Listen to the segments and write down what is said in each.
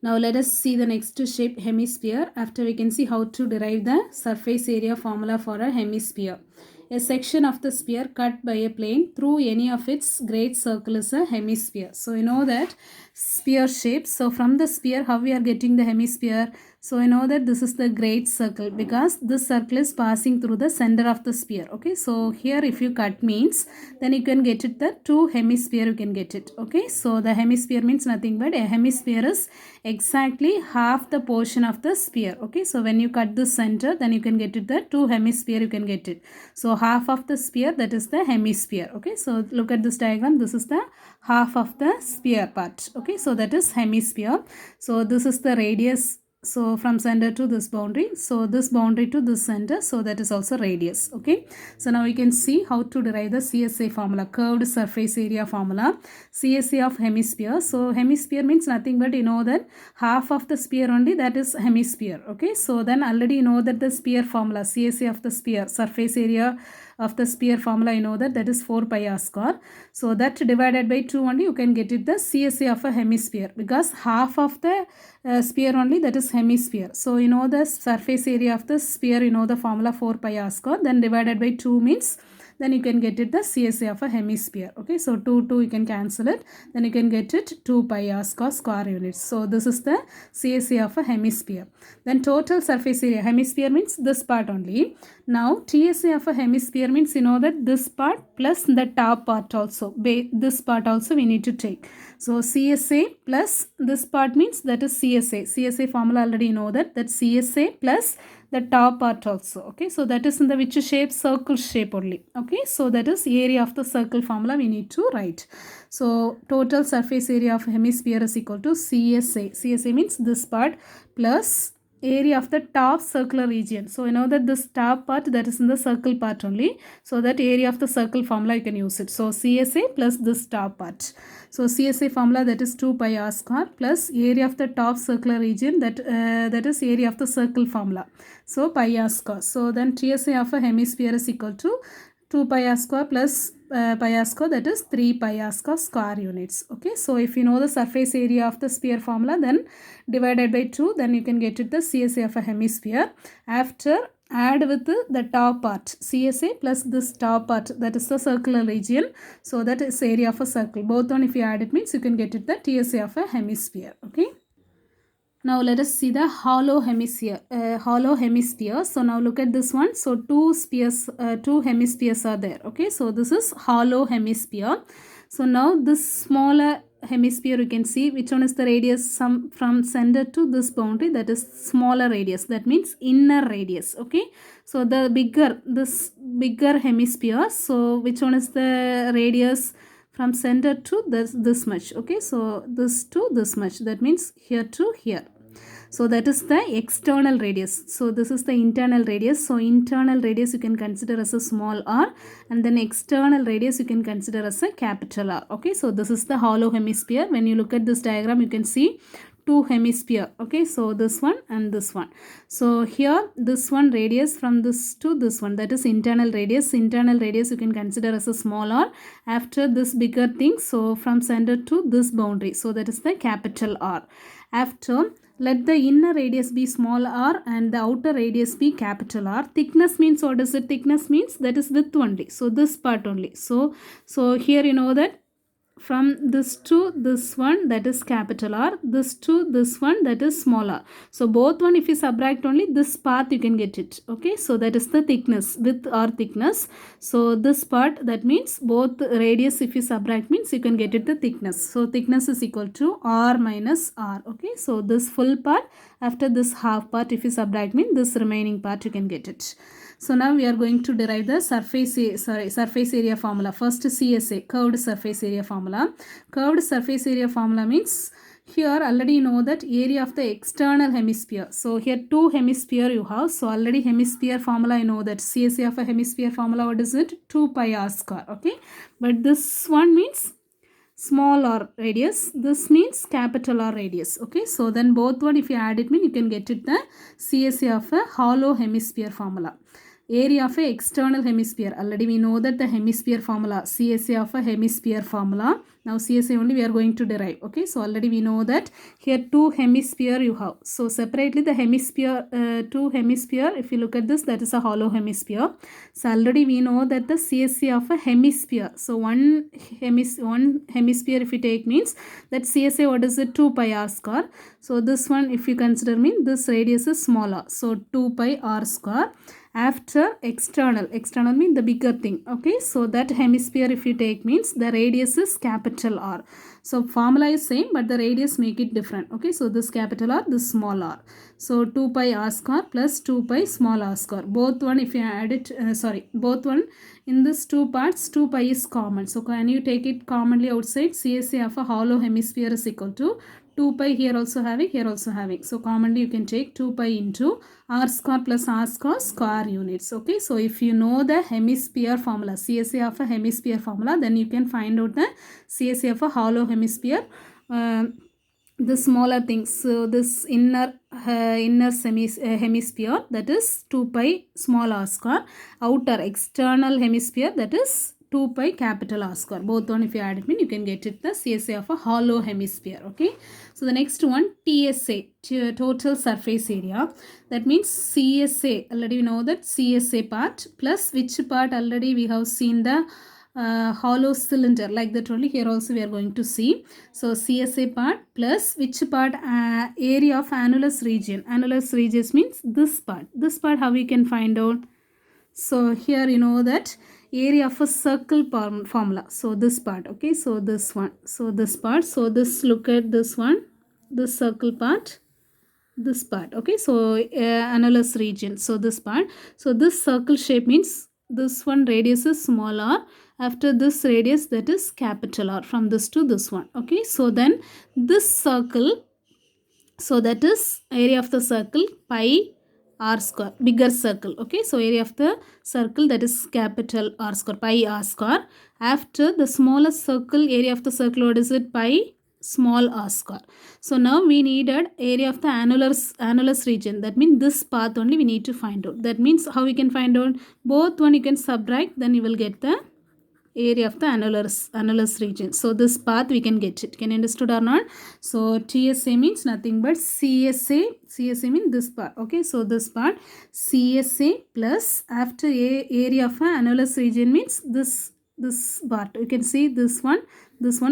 Now let us see the next shape, hemisphere. After we can see how to derive the surface area formula for a hemisphere. A section of the sphere cut by a plane through any of its great circle is a hemisphere. So you know that sphere shape. So from the sphere, how we are getting the hemisphere? So I know that this is the great circle because this circle is passing through the center of the sphere. Okay, so here if you cut means then you can get it the two hemisphere you can get it. Okay, so the hemisphere means nothing but a hemisphere is exactly half the portion of the sphere. Okay, so when you cut the center then you can get it the two hemisphere you can get it. So half of the sphere, that is the hemisphere. Okay, so look at this diagram. This is the half of the sphere part. Okay, so that is hemisphere. So this is the radius, so from center to this boundary, so this boundary to this center, so that is also radius. Okay, so now we can see how to derive the CSA formula, curved surface area formula, CSA of hemisphere. So hemisphere means nothing but you know that half of the sphere only, that is hemisphere. Okay, so then already you know that the sphere formula, CSA of the sphere, surface area of the sphere formula, you know that is 4 pi r square. So that divided by 2 only you can get it the CSA of a hemisphere, because half of the sphere only, that is hemisphere. So you know the surface area of the sphere, you know the formula 4 pi r square, then divided by 2 means then you can get it the CSA of a hemisphere. Okay, so 2 you can cancel it, then you can get it 2 pi r square units. So this is the CSA of a hemisphere. Then total surface area, hemisphere means this part only. Now TSA of a hemisphere means you know that this part plus the top part also, this part also we need to take. So CSA plus this part means that is CSA. CSA formula already you know that CSA plus the top part also. Okay, so that is in the which shape? Circle shape only. Okay, so that is area of the circle formula we need to write. So total surface area of hemisphere is equal to CSA. CSA means this part plus area of the top circular region. So you know that this top part, that is in the circle part only. So that area of the circle formula you can use it. So CSA plus this top part. So CSA formula, that is 2 pi r square plus area of the top circular region, that is area of the circle formula. So pi r square. So then TSA of a hemisphere is equal to 2 pi r square plus pi r square, that is 3 pi r square units. Okay, so if you know the surface area of the sphere formula, then divided by 2, then you can get it the CSA of a hemisphere. After add with the top part, CSA plus this top part, that is the circular region, so that is area of a circle. Both on if you add it means you can get it the TSA of a hemisphere. Okay, now let us see the hollow hemisphere. So now look at this one. So two hemispheres are there. Okay, so this is hollow hemisphere. So now this smaller hemisphere, you can see which one is the radius from center to this boundary, that is smaller radius, that means inner radius. Okay, so the this bigger hemisphere, so which one is the radius from center to this much? Okay, so this to this much, that means here to here. So that is the external radius. So this is the internal radius. So internal radius you can consider as a small r, and then external radius you can consider as a capital R. Okay, so this is the hollow hemisphere. When you look at this diagram, you can see two hemisphere. Okay, so this one and this one. So here this one radius from this to this one, that is internal radius. Internal radius you can consider as a small r. After this bigger thing, so from center to this boundary, so that is the capital R. After, let the inner radius be small r and the outer radius be capital R. Thickness means what is it? Thickness means that is width only. So this part only. So here you know that from this to this one, that is capital R, this to this one, that is small r. So both one, if you subtract only this path you can get it. Okay, so that is the thickness, width or thickness. So this part, that means both radius if you subtract means you can get it the thickness. So thickness is equal to R minus R. Okay, so this full part after this half part if you subtract means this remaining part you can get it. So now we are going to derive the surface area formula. First CSA, curved surface area formula. Curved surface area formula means here already you know that area of the external hemisphere. So here two hemisphere you have. So already hemisphere formula you know that CSA of a hemisphere formula, what is it? 2 pi r square. Okay, but this one means small r radius, this means capital R radius. Okay, so then both one if you add it mean you can get it the CSA of a hollow hemisphere formula. Area of a external hemisphere, already we know that the hemisphere formula, CSA of a hemisphere formula, Now CSA only we are going to derive. Okay, so already we know that here two hemisphere you have. So separately the hemisphere, two hemisphere, if you look at this, that is a hollow hemisphere. So already we know that the CSA of a hemisphere. So one hemisphere if you take means that CSA, what is it? 2 pi r square. So this one if you consider mean this radius is smaller. So 2 pi r square. After external mean the bigger thing. Okay, so that hemisphere if you take means the radius is capital R. So formula is same but the radius make it different. Okay, so this capital R, this small r. So 2 pi r square plus 2 pi small r square. Both one if you add it, both one in this two parts 2 pi is common. So can you take it commonly outside? CSA of a hollow hemisphere is equal to 2 pi here also having. So commonly you can take 2 pi into r square plus r square square units. Okay, so if you know the hemisphere formula, CSA of a hemisphere formula, then you can find out the CSA of a hollow hemisphere. The smaller things, so this inner hemisphere, that is 2 pi small r square. Outer external hemisphere, that is 2 pi capital R square. Both one if you add it mean you can get it the CSA of a hollow hemisphere. Okay, so the next one TSA, total surface area. That means CSA, already we know that CSA part plus which part, already we have seen the hollow cylinder, like that only here also we are going to see. So CSA part plus which part? Area of annulus region. Annulus region means this part how we can find out? So here you know that area of a circle formula. So this part. Okay, so this one, so this part, so this, look at this one, this circle part, this part. Okay, so annulus region, so this part. So this circle shape means this one radius is small r, after this radius that is capital R, from this to this one. Okay, so then this circle, so that is area of the circle pi r square, bigger circle. Okay, so area of the circle, that is capital R square, pi r square. After the smallest circle, area of the circle, what is it? Pi small r square. So now we needed area of the annulus region. That means this path only we need to find out. That means how we can find out? Both one you can subtract, then you will get the area of the annulus region. So this path we can get it. Can you understood or not? So TSA means nothing but CSA means this part. Okay, so this part CSA plus after area of annulus region means this part. You can see this one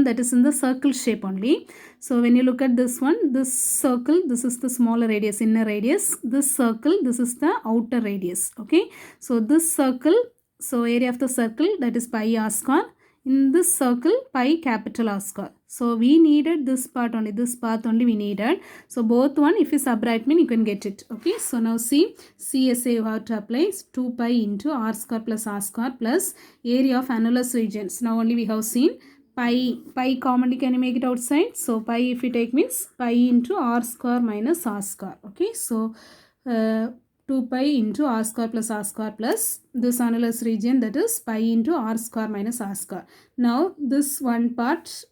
that is in the circle shape only. So when you look at this one, this circle, this is the smaller radius, inner radius. This circle, this is the outer radius. Okay, so this circle, so area of the circle, that is pi r square. In this circle, pi capital R square. So we needed this part only, this path only we needed. So both one if you subtract mean you can get it. Okay, so now see CSA you have to apply 2 pi into r square plus r square plus area of annulus regions. Now only we have seen pi commonly, can you make it outside? So pi if you take means pi into r square minus r square. Okay, so 2 pi into r square plus this annulus region, that is pi into r square minus r square. Now this one part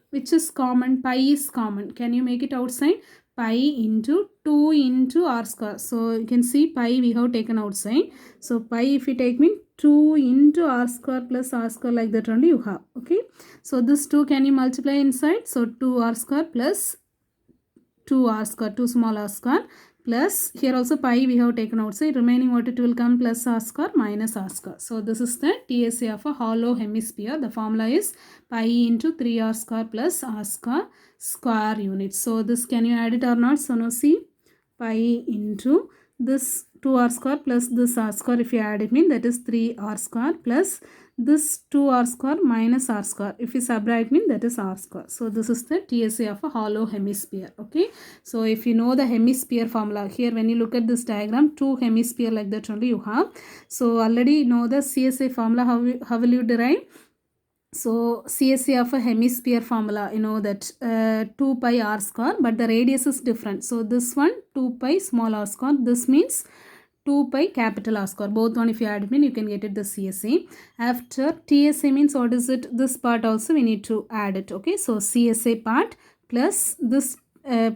which is common, pi is common. Can you make it outside? Pi into 2 into r square. So you can see pi we have taken outside. So pi if you take mean 2 into r square plus r square, like that only you have. Okay, so this 2 can you multiply inside? So 2r square plus 2r square, 2 small r square, plus here also pi we have taken outside, remaining what it will come? Plus r square minus r square. So this is the TSA of a hollow hemisphere. The formula is pi into 3r square plus r square square units. So this can you add it or not? So now see pi into this 2r square plus this r square, if you add it mean that is 3r square plus this 2r square minus r square, if you subtract mean that is r square. So this is the TSA of a hollow hemisphere. Okay, so if you know the hemisphere formula, here when you look at this diagram, two hemisphere like that only you have. So already know the CSA formula, how will you derive? So CSA of a hemisphere formula, you know that 2 pi r square, but the radius is different. So this one 2 pi small r square, this means 2 pi capital R square. Both one if you add it mean you can get it the CSA. After TSA means what is it? This part also we need to add it. Okay, so CSA part plus this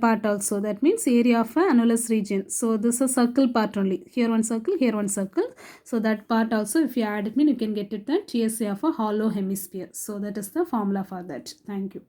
part also, that means area of a annulus region. So this is a circle part only, here one circle, here one circle. So that part also, if you add it mean, you can get it the TSA of a hollow hemisphere. So that is the formula for that. Thank you.